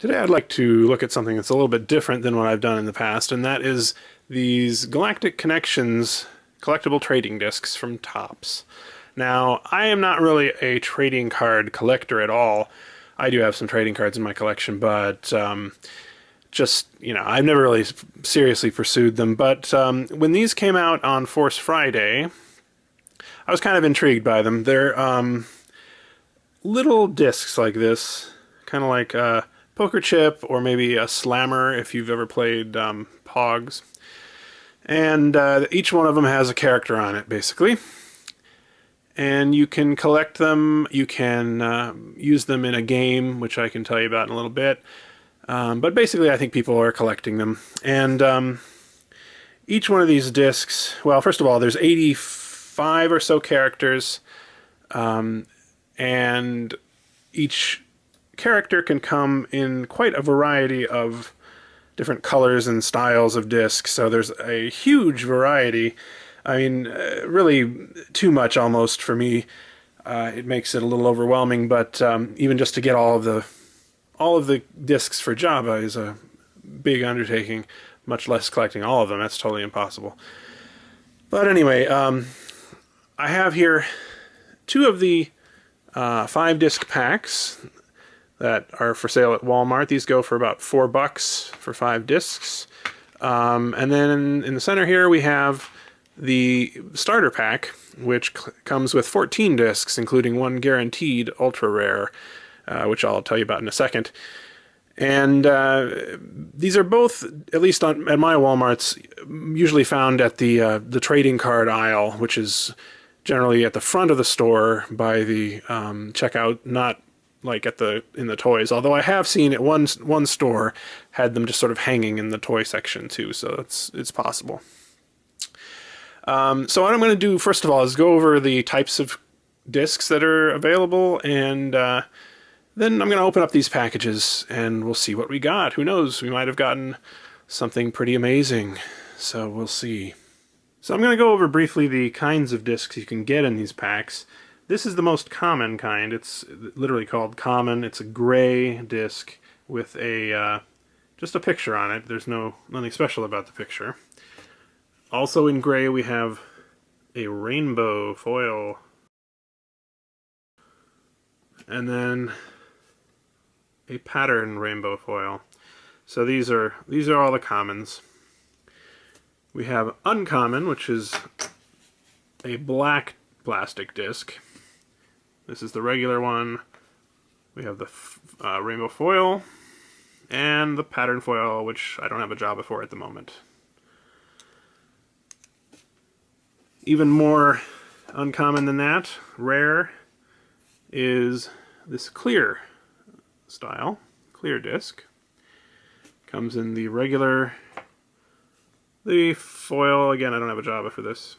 Today I'd like to look at something that's a little bit different than what I've done in the past, and that is these Galactic Connections collectible trading discs from Topps. Now, I am not really a trading card collector at all. I do have some trading cards in my collection, but I've never really seriously pursued them. But when these came out on Force Friday, I was kind of intrigued by them. They're little discs like this, kind of like a poker chip or maybe a slammer if you've ever played Pogs. And each one of them has a character on it, basically. And you can collect them, you can use them in a game, which I can tell you about in a little bit. But basically I think people are collecting them. And each one of these discs, well, first of all, there's 85 or so characters, and each character can come in quite a variety of different colors and styles of discs, so there's a huge variety. I mean, really too much almost for me. It makes it a little overwhelming, but even just to get all of the discs for Jabba is a big undertaking, much less collecting all of them. That's totally impossible. But anyway, I have here two of the 5-disc packs that are for sale at Walmart. These go for about $4 for 5 discs. And then in the center here we have the starter pack, which comes with 14 discs, including one guaranteed ultra rare, which I'll tell you about in a second. And these are both, at least at my Walmarts, usually found at the trading card aisle, which is generally at the front of the store by the checkout, not like in the toys. Although I have seen at one store had them just sort of hanging in the toy section too, so it's possible. So what I'm going to do first of all is go over the types of discs that are available, and then I'm going to open up these packages and we'll see what we got. Who knows? We might have gotten something pretty amazing. So we'll see. So I'm going to go over briefly the kinds of discs you can get in these packs. This is the most common kind. It's literally called common. It's a gray disc with a just a picture on it. There's nothing special about the picture. Also in gray we have a rainbow foil. And then a pattern rainbow foil. So these are all the commons. We have uncommon, which is a black plastic disc. This is the regular one. We have the rainbow foil and the pattern foil, which I don't have a Jabba for at the moment. Even more uncommon than that, rare, is this clear style, clear disc. Comes in the regular, the foil, again I don't have a Jabba for this,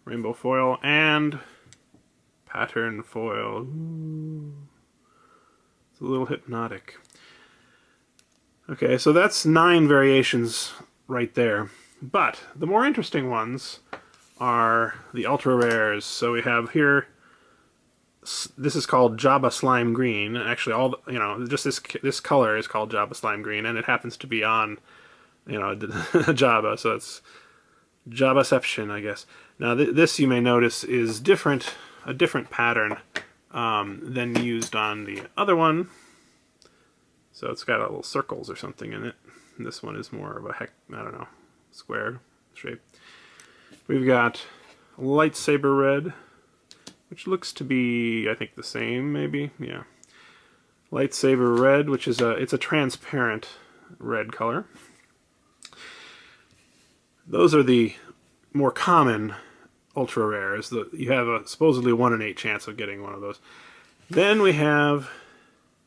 rainbow foil, and pattern foil. Ooh. It's a little hypnotic. Okay, so that's 9 variations right there. But the more interesting ones are the ultra rares. So we have here, this is called Jabba Slime Green. Actually, just this color is called Jabba Slime Green, and it happens to be on, Jabba, so it's Jabbaception, I guess. Now this, you may notice, is a different pattern than used on the other one. So it's got little circles or something in it. And this one is more of a square shape. We've got Lightsaber Red, which looks to be, I think, the same, maybe, yeah. Lightsaber Red, which is it's a transparent red color. Those are the more common ultra rares. You have a supposedly 1 in 8 chance of getting one of those. Then we have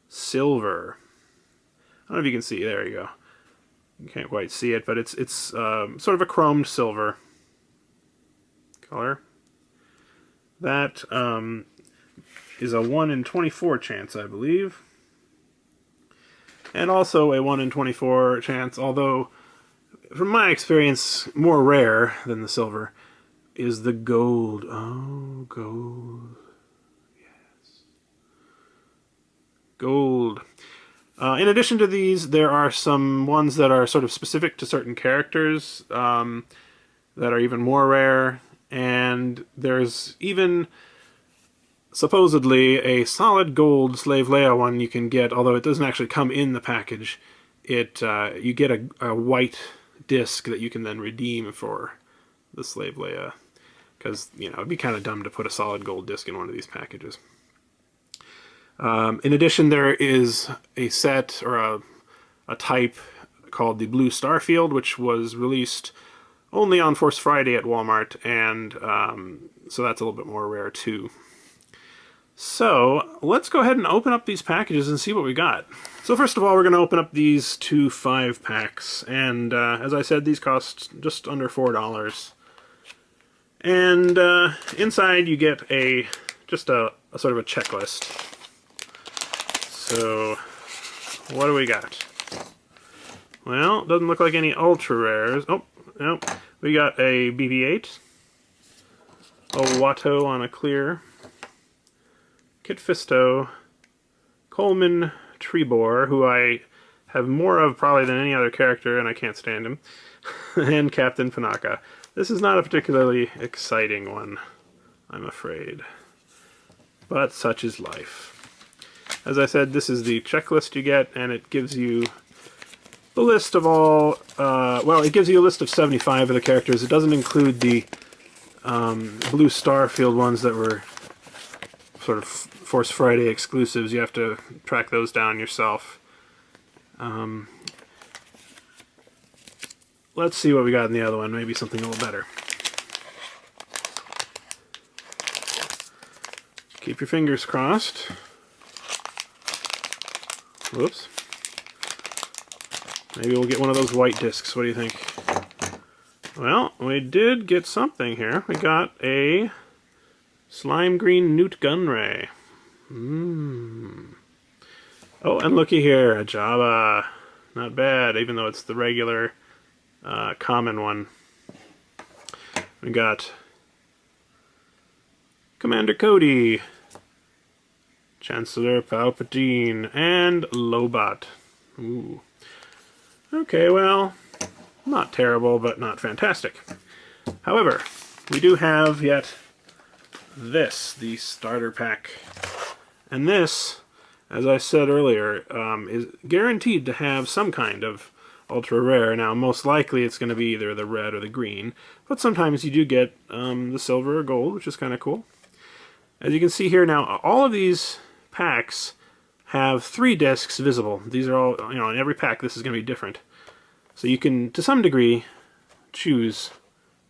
silver. I don't know if you can see. There you go. You can't quite see it, but it's sort of a chromed silver color. That is a 1 in 24 chance, I believe. And also a 1 in 24 chance, although from my experience more rare than the silver, is the gold. Oh, gold. Yes. Gold. In addition to these, there are some ones that are sort of specific to certain characters that are even more rare, and there's even supposedly a solid gold Slave Leia one you can get, although it doesn't actually come in the package. You get a white disc that you can then redeem for the Slave Leia, because it'd be kind of dumb to put a solid gold disc in one of these packages. In addition, there is a set, or a type called the Blue Starfield, which was released only on Force Friday at Walmart, and so that's a little bit more rare too. So let's go ahead and open up these packages and see what we got. So first of all, we're going to open up these two 5-packs, and as I said, these cost just under $4. And inside you get just a sort of a checklist. So, what do we got? Well, doesn't look like any ultra rares. Oh, no. We got a BB-8, a Watto on a clear, Kit Fisto, Coleman Trebor, who I have more of probably than any other character, and I can't stand him, and Captain Tanaka. This is not a particularly exciting one, I'm afraid. But such is life. As I said, this is the checklist you get, and it gives you the list of all, well, it gives you a list of 75 of the characters. It doesn't include the Blue Starfield ones that were sort of Force Friday exclusives. You have to track those down yourself. Let's see what we got in the other one, maybe something a little better. Keep your fingers crossed. Whoops. Maybe we'll get one of those white discs. What do you think? Well, we did get something here. We got a Slime Green Newt Gunray. Oh, and looky here, a Jabba. Not bad, even though it's the regular common one. We got Commander Cody, Chancellor Palpatine, and Lobot. Ooh. Okay, well, not terrible, but not fantastic. However, we do have yet this, the starter pack. And this, as I said earlier, is guaranteed to have some kind of ultra rare. Now, most likely it's going to be either the red or the green, but sometimes you do get the silver or gold, which is kind of cool. As you can see here now, all of these packs have 3 discs visible. These are all, in every pack this is going to be different. So you can, to some degree, choose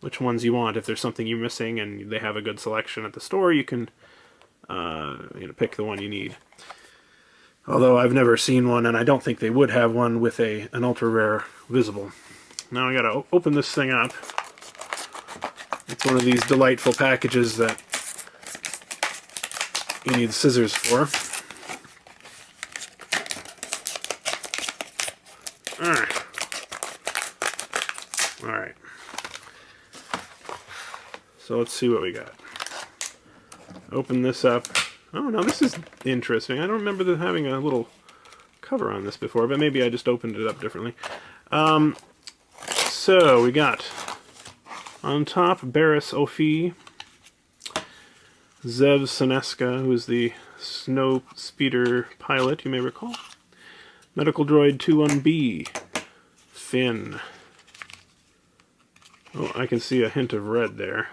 which ones you want. If there's something you're missing and they have a good selection at the store, you can pick the one you need. Although I've never seen one, and I don't think they would have one with an ultra rare visible. Now I gotta open this thing up. It's one of these delightful packages that you need scissors for. Alright. So let's see what we got. Open this up. Oh, now this is interesting. I don't remember having a little cover on this before, but maybe I just opened it up differently. So we got on top Barriss Ophi, Zev Seneska, who is the snow speeder pilot, you may recall. Medical Droid 21B, Finn. Oh, I can see a hint of red there.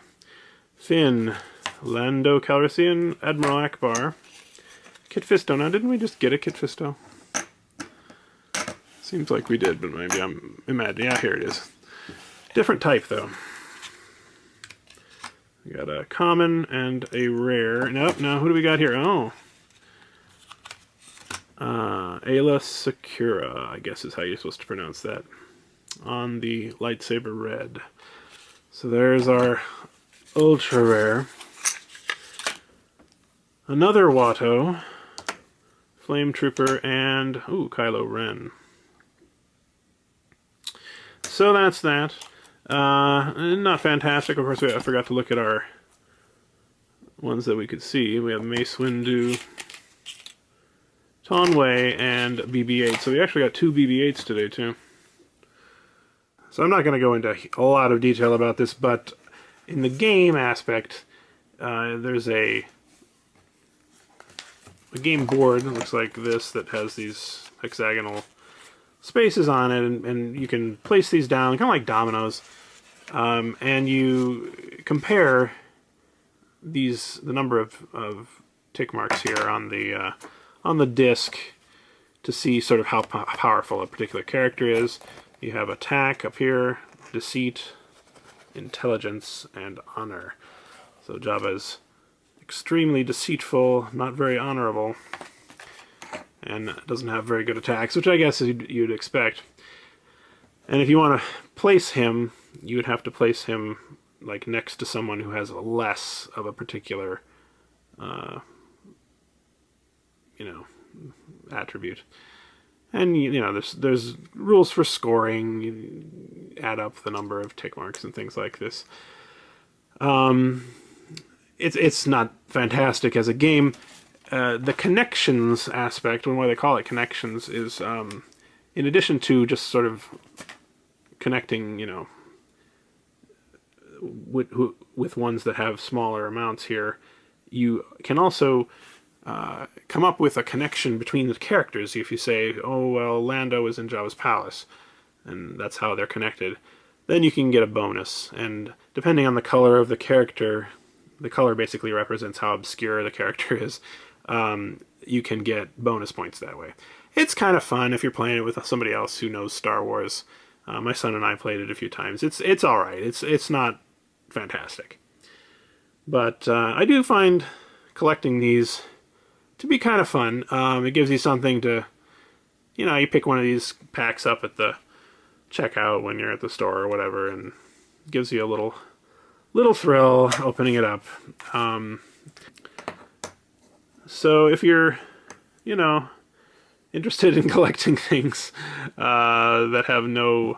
Finn, Lando Calrissian, Admiral Akbar, Kit Fisto. Now, didn't we just get a Kit Fisto? Seems like we did, but maybe I'm imagining. Yeah, here it is. Different type, though. We got a common and a rare. Nope, no, who do we got here? Oh. Ayla Secura, I guess is how you're supposed to pronounce that. On the Lightsaber Red. So there's our ultra rare. Another Watto, Flame Trooper, and Kylo Ren. So that's that. Not fantastic. Of course, I forgot to look at our ones that we could see. We have Mace Windu, Tonway, and BB-8. So we actually got 2 BB-8s today, too. So I'm not going to go into a lot of detail about this, but in the game aspect, there's a game board that looks like this that has these hexagonal spaces on it, and you can place these down, kind of like dominoes, and you compare the number of tick marks here on the disc to see sort of how powerful a particular character is. You have attack up here, deceit, intelligence, and honor. So Jabba is extremely deceitful, not very honorable, and doesn't have very good attacks, which I guess you'd expect. And if you want to place him, you would have to place him like next to someone who has less of a particular attribute. And there's rules for scoring. You add up the number of tick marks and things like this. It's not fantastic as a game. The Connections aspect, and why they call it Connections, is in addition to just sort of connecting, with ones that have smaller amounts here, you can also come up with a connection between the characters. If you say, oh, well, Lando is in Jabba's palace, and that's how they're connected, then you can get a bonus. And depending on the color of the character, the color basically represents how obscure the character is, you can get bonus points that way. It's kind of fun if you're playing it with somebody else who knows Star Wars. My son and I played it a few times. It's all right. It's not fantastic. But I do find collecting these to be kind of fun. It gives you something to, you pick one of these packs up at the checkout when you're at the store or whatever, and gives you a little thrill opening it up. So if you're, interested in collecting things that have no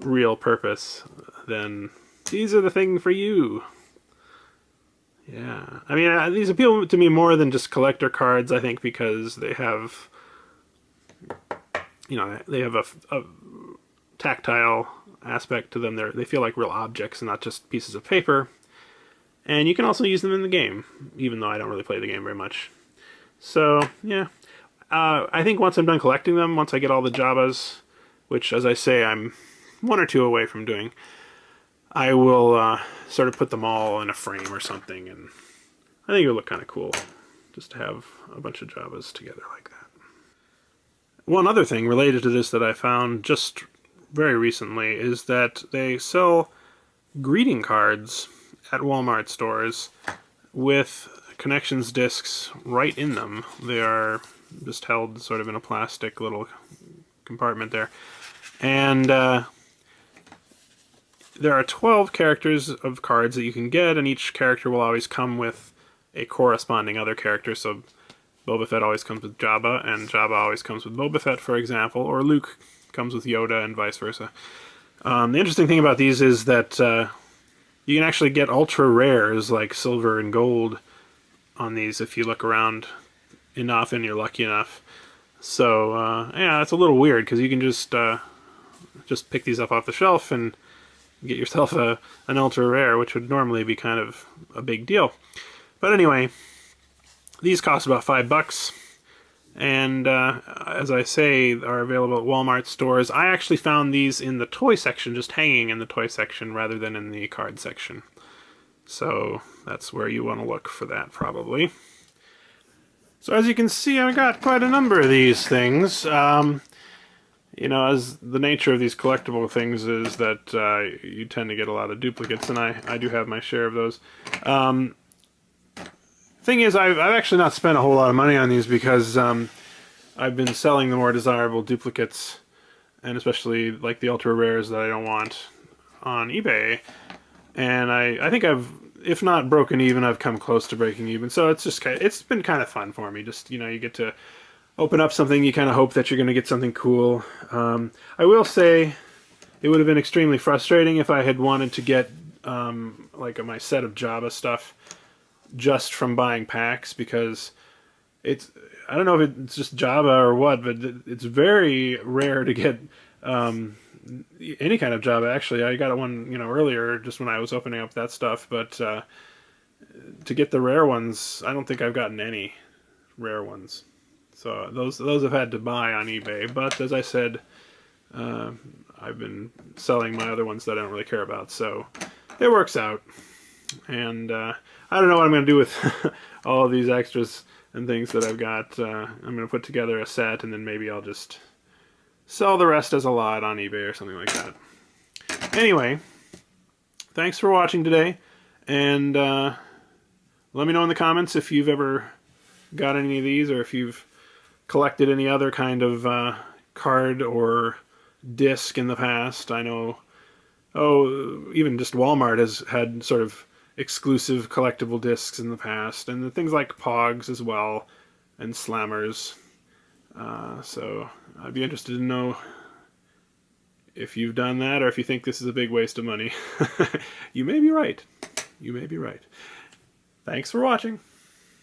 real purpose, then these are the thing for you. Yeah, I mean, these appeal to me more than just collector cards, I think, because they have, they have a tactile aspect to them. They feel like real objects and not just pieces of paper. And you can also use them in the game, even though I don't really play the game very much. So, yeah. I think once I'm done collecting them, once I get all the Jabbas, which, as I say, I'm 1 or 2 away from doing, I will sort of put them all in a frame or something, and I think it would look kind of cool just to have a bunch of Jabbas together like that. One other thing related to this that I found just very recently is that they sell greeting cards at Walmart stores with Connections discs right in them. They are just held sort of in a plastic little compartment there. And there are 12 characters of cards that you can get, and each character will always come with a corresponding other character. So Boba Fett always comes with Jabba, and Jabba always comes with Boba Fett, for example, or Luke comes with Yoda, and vice versa. The interesting thing about these is that you can actually get ultra rares like silver and gold on these if you look around enough and you're lucky enough. So yeah, it's a little weird because you can just pick these up off the shelf and get yourself an ultra rare, which would normally be kind of a big deal. But anyway, these cost about $5, and as I say, are available at Walmart stores. I actually found these in the toy section, just hanging in the toy section rather than in the card section. So that's where you want to look for that, probably. So as you can see, I got quite a number of these things. As the nature of these collectible things is that you tend to get a lot of duplicates, and I do have my share of those. Thing is, I've actually not spent a whole lot of money on these because I've been selling the more desirable duplicates, and especially like the ultra rares that I don't want, on eBay. And I think I've, if not broken even, I've come close to breaking even. So it's been kind of fun for me. Just, you get to open up something, you kind of hope that you're going to get something cool. I will say it would have been extremely frustrating if I had wanted to get like my set of Jabba stuff just from buying packs, because it's, I don't know if it's just Jabba or what, but it's very rare to get any kind of Jabba. Actually, I got one, earlier, just when I was opening up that stuff. But to get the rare ones, I don't think I've gotten any rare ones. So those I've had to buy on eBay. But as I said, I've been selling my other ones that I don't really care about. So it works out. And I don't know what I'm going to do with all of these extras and things that I've got. I'm going to put together a set, and then maybe I'll just sell the rest as a lot on eBay or something like that. Anyway, thanks for watching today, and let me know in the comments if you've ever got any of these, or if you've collected any other kind of card or disc in the past. I know, even just Walmart has had sort of exclusive collectible discs in the past, and the things like Pogs as well, and Slammers. So I'd be interested to know if you've done that, or if you think this is a big waste of money. You may be right. You may be right. Thanks for watching.